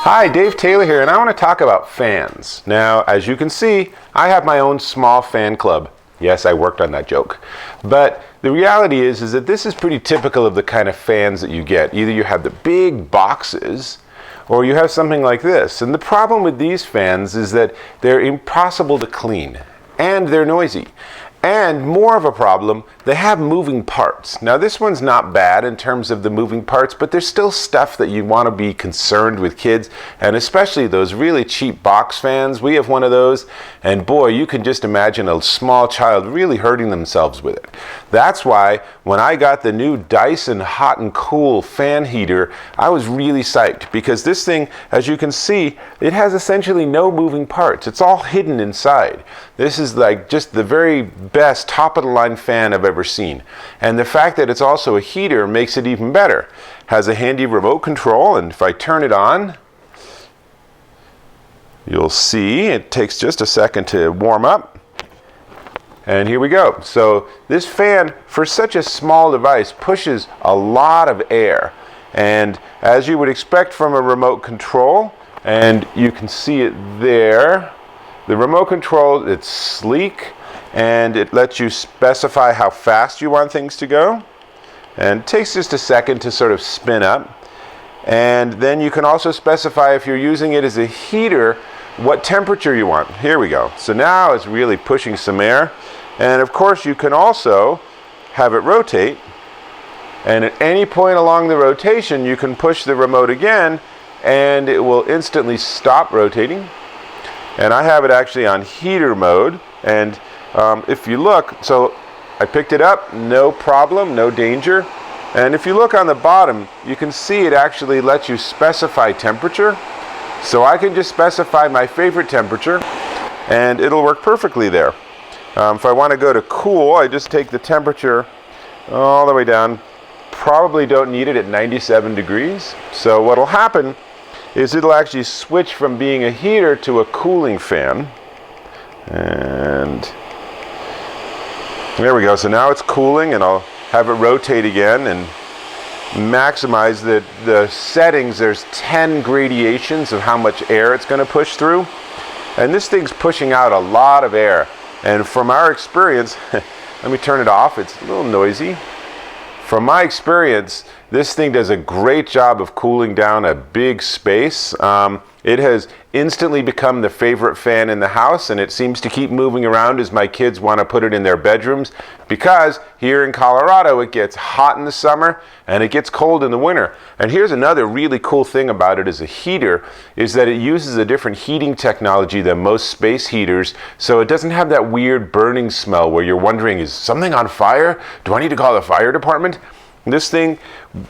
Hi, Dave Taylor here, and I want to talk about fans. Now, as you can see, I have my own small fan club. Yes, I worked on that joke. But the reality is that this is pretty typical of the kind of fans that you get. Either you have the big boxes, or you have something like this. And the problem with these fans is that they're impossible to clean, and they're noisy. And more of a problem, they have moving parts. Now this one's not bad in terms of the moving parts, but there's still stuff that you want to be concerned with kids, and especially those really cheap box fans. We have one of those, and boy, you can just imagine a small child really hurting themselves with it. That's why when I got the new Dyson Hot+Cool fan heater, I was really psyched, because this thing, as you can see, it has essentially no moving parts. It's all hidden inside. This is like just the very best top-of-the-line fan I've ever seen. And the fact that it's also a heater makes it even better. Has a handy remote control, and if I turn it on, you'll see it takes just a second to warm up. And here we go. So this fan, for such a small device, pushes a lot of air. And as you would expect from a remote control, and you can see it there, the remote control, it's sleek, and it lets you specify how fast you want things to go. And it takes just a second to sort of spin up. And then you can also specify, if you're using it as a heater, what temperature you want. Here we go. So now it's really pushing some air. And of course you can also have it rotate. And at any point along the rotation, you can push the remote again, and it will instantly stop rotating. And I have it actually on heater mode. And if you look, so I picked it up, no problem, no danger. And if you look on the bottom, you can see it actually lets you specify temperature. So I can just specify my favorite temperature, and it'll work perfectly there. If I want to go to cool, I just take the temperature all the way down. Probably don't need it at 97 degrees. So what'll happen is it'll actually switch from being a heater to a cooling fan. And there we go. So now it's cooling, and I'll have it rotate again and maximize the settings. There's 10 gradations of how much air it's going to push through. And this thing's pushing out a lot of air. And from our experience, let me turn it off. It's a little noisy. From my experience, this thing does a great job of cooling down a big space. It has instantly become the favorite fan in the house, and it seems to keep moving around as my kids want to put it in their bedrooms, because here in Colorado it gets hot in the summer and it gets cold in the winter. And here's another really cool thing about it as a heater, is that it uses a different heating technology than most space heaters, so it doesn't have that weird burning smell where you're wondering, is something on fire? Do I need to call the fire department? This thing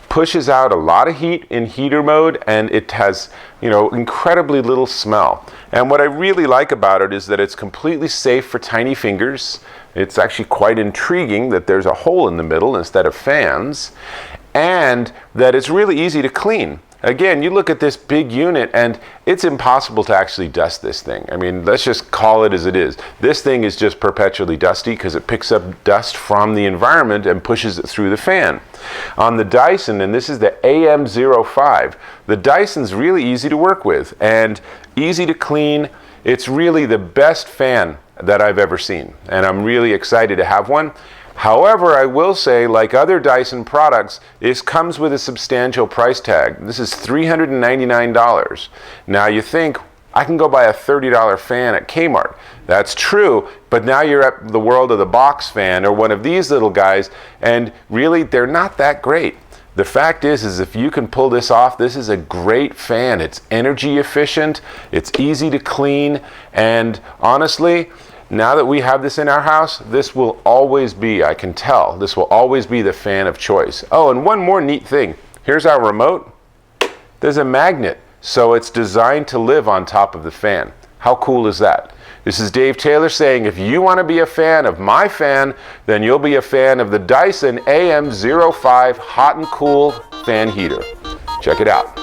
pushes out a lot of heat in heater mode, and it has, incredibly little smell. And what I really like about it is that it's completely safe for tiny fingers. It's actually quite intriguing that there's a hole in the middle instead of fans, and that it's really easy to clean. Again, you look at this big unit, and it's impossible to actually dust this thing. I mean, let's just call it as it is. This thing is just perpetually dusty because it picks up dust from the environment and pushes it through the fan. On the Dyson, and this is the AM05, the Dyson's really easy to work with and easy to clean. It's really the best fan that I've ever seen, and I'm really excited to have one. However, I will say, like other Dyson products, this comes with a substantial price tag. This is $399. Now you think, I can go buy a $30 fan at Kmart. That's true, but now you're at the world of the box fan or one of these little guys, and really, they're not that great. The fact is if you can pull this off, this is a great fan. It's energy efficient, it's easy to clean, and honestly, now that we have this in our house, this will always be, I can tell, this will always be the fan of choice. Oh, and one more neat thing. Here's our remote. There's a magnet, so it's designed to live on top of the fan. How cool is that? This is Dave Taylor saying, if you want to be a fan of my fan, then you'll be a fan of the Dyson AM05 Hot+Cool fan heater. Check it out.